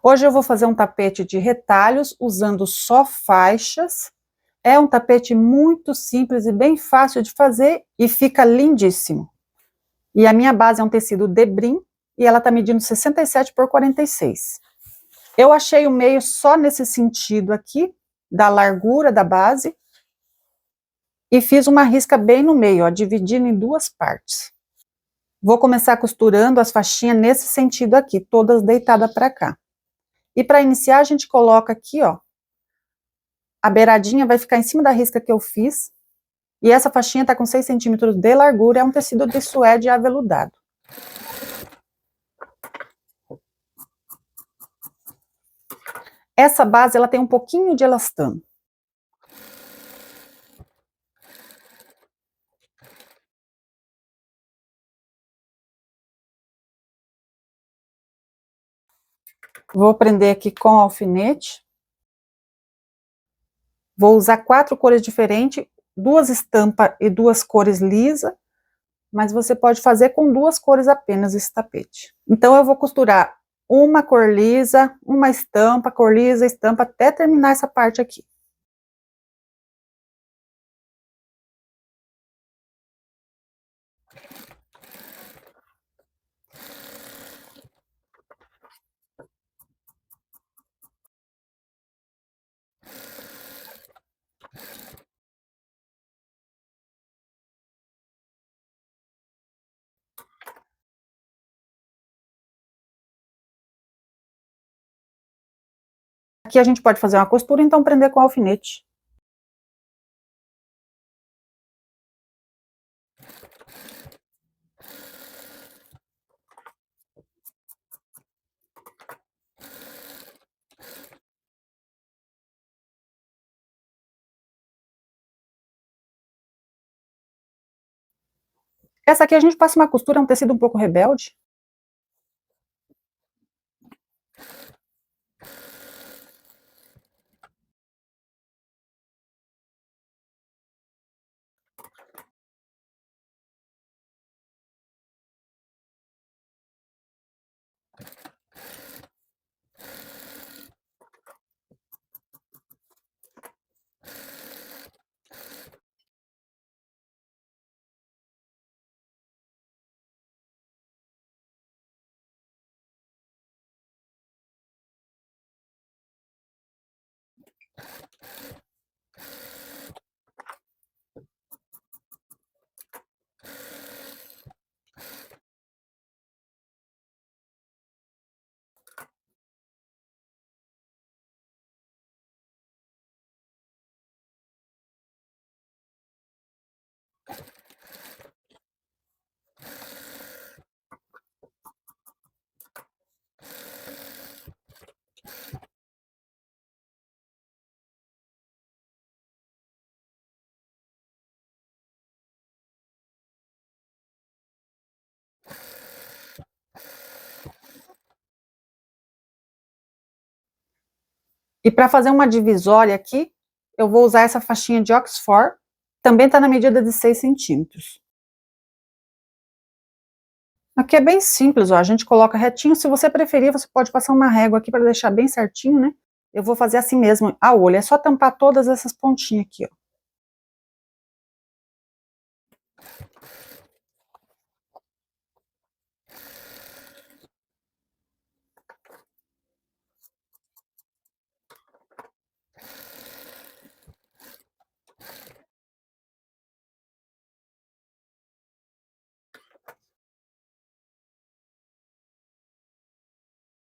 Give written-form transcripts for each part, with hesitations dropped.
Hoje eu vou fazer um tapete de retalhos usando só faixas. É um tapete muito simples e bem fácil de fazer e fica lindíssimo. E a minha base é um tecido Debrim e ela está medindo 67 por 46. Eu achei o meio só nesse sentido aqui, da largura da base, e fiz uma risca bem no meio, ó, dividindo em duas partes. Vou começar costurando as faixinhas nesse sentido aqui, todas deitadas para cá. E para iniciar a gente coloca aqui, ó, a beiradinha vai ficar em cima da risca que eu fiz, e essa faixinha tá com 6 centímetros de largura, é um tecido de suede aveludado. Essa base, ela tem um pouquinho de elastano. Vou prender aqui com alfinete. Vou usar 4 cores diferentes, 2 estampas e 2 cores lisa, mas você pode fazer com 2 cores apenas esse tapete. Então eu vou costurar uma cor lisa, uma estampa, cor lisa, estampa, até terminar essa parte aqui. Aqui a gente pode fazer uma costura, então prender com alfinete. Essa aqui a gente passa uma costura, é um tecido um pouco rebelde. E para fazer uma divisória aqui, eu vou usar essa faixinha de Oxford, também está na medida de 6 centímetros. Aqui é bem simples, ó, a gente coloca retinho, se você preferir, você pode passar uma régua aqui para deixar bem certinho, né? Eu vou fazer assim mesmo, a olho, é só tampar todas essas pontinhas aqui, ó.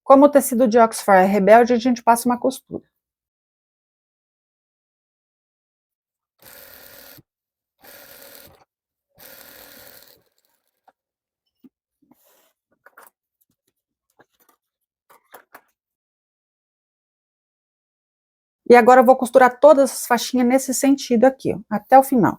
Como o tecido de Oxford é rebelde, a gente passa uma costura. E agora eu vou costurar todas as faixinhas nesse sentido aqui, ó, até o final.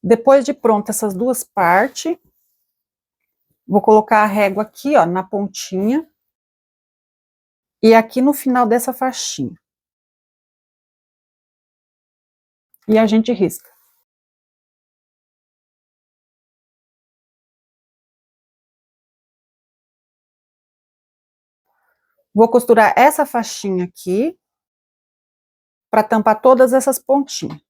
Depois de pronta essas duas partes, vou colocar a régua aqui, ó, na pontinha. E aqui no final dessa faixinha. E a gente risca. Vou costurar essa faixinha aqui, para tampar todas essas pontinhas.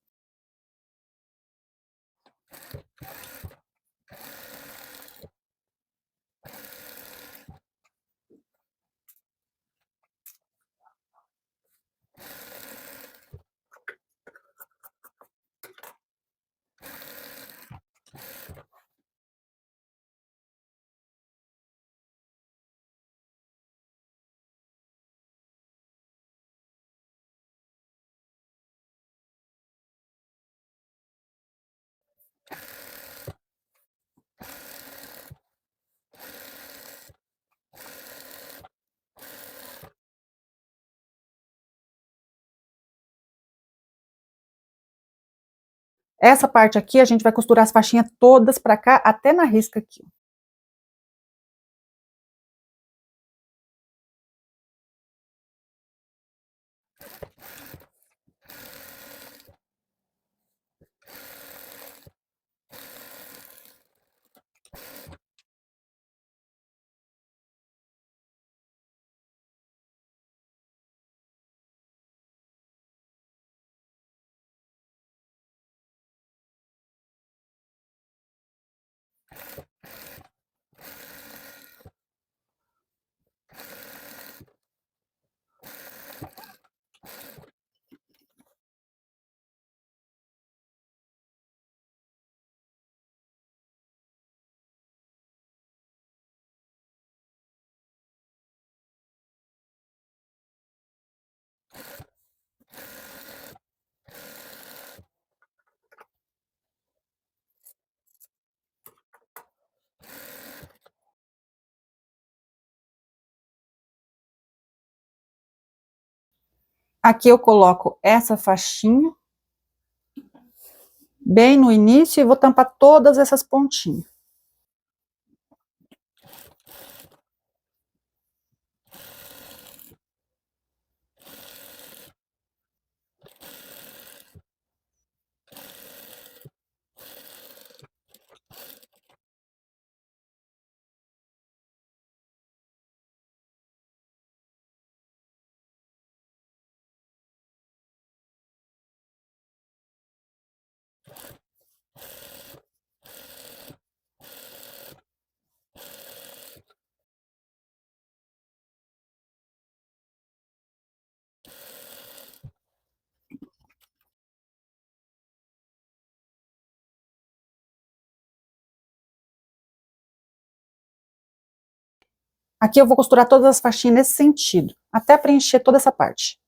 Essa parte aqui, a gente vai costurar as faixinhas todas pra cá, até na risca aqui. Aqui eu coloco essa faixinha, bem no início, e vou tampar todas essas pontinhas. Aqui eu vou costurar todas as faixinhas nesse sentido, até preencher toda essa parte.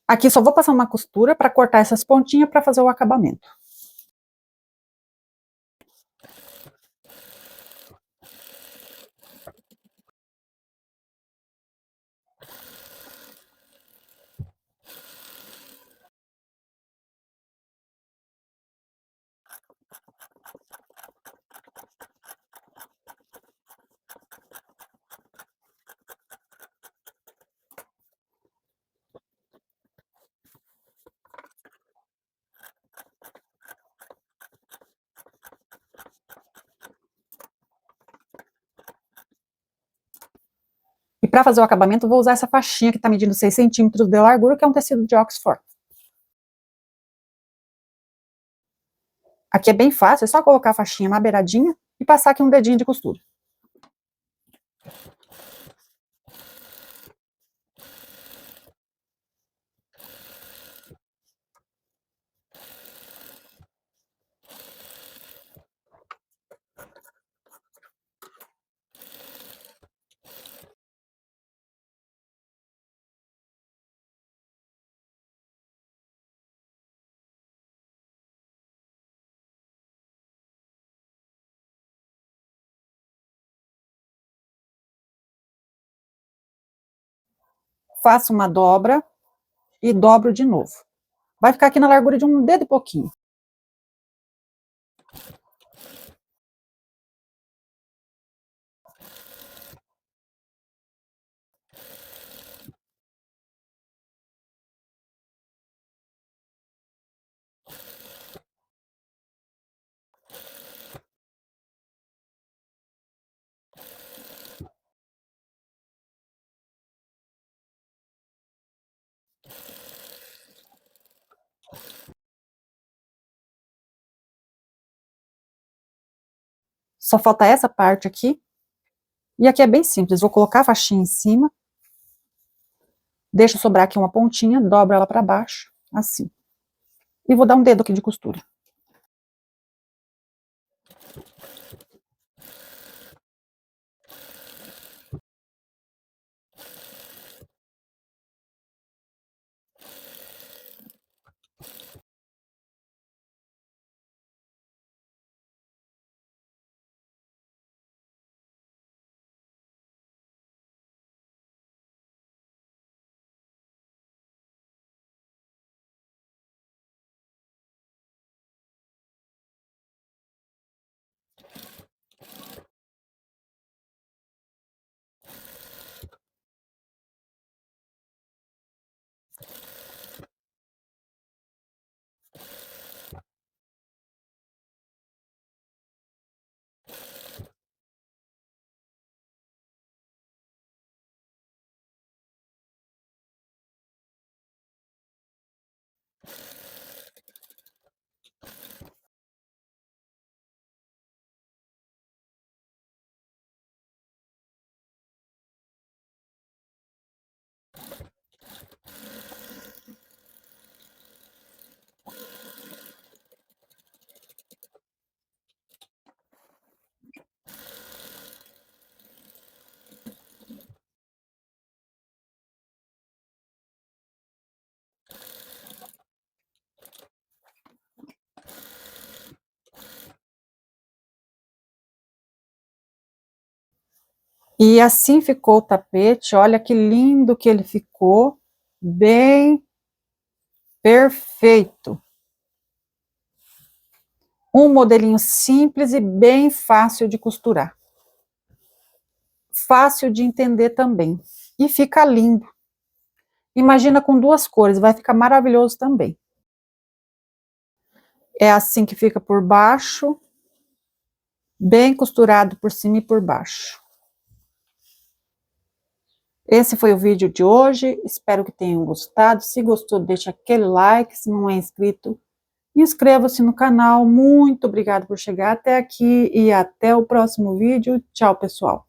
Aqui só vou passar uma costura para cortar essas pontinhas para fazer o acabamento. E para fazer o acabamento, vou usar essa faixinha que está medindo 6 centímetros de largura, que é um tecido de Oxford. Aqui é bem fácil, é só colocar a faixinha na beiradinha e passar aqui um dedinho de costura. Faço uma dobra e dobro de novo. Vai ficar aqui na largura de um dedo e pouquinho. Só falta essa parte aqui. E aqui é bem simples, vou colocar a faixinha em cima, deixo sobrar aqui uma pontinha, dobro ela para baixo, assim. E vou dar um dedo aqui de costura. E assim ficou o tapete, olha que lindo que ele ficou, bem perfeito. Um modelinho simples e bem fácil de costurar. Fácil de entender também. E fica lindo. Imagina com duas cores, vai ficar maravilhoso também. É assim que fica por baixo, bem costurado por cima e por baixo. Esse foi o vídeo de hoje, espero que tenham gostado. Se gostou, deixa aquele like, se não é inscrito, inscreva-se no canal. Muito obrigada por chegar até aqui e até o próximo vídeo. Tchau, pessoal!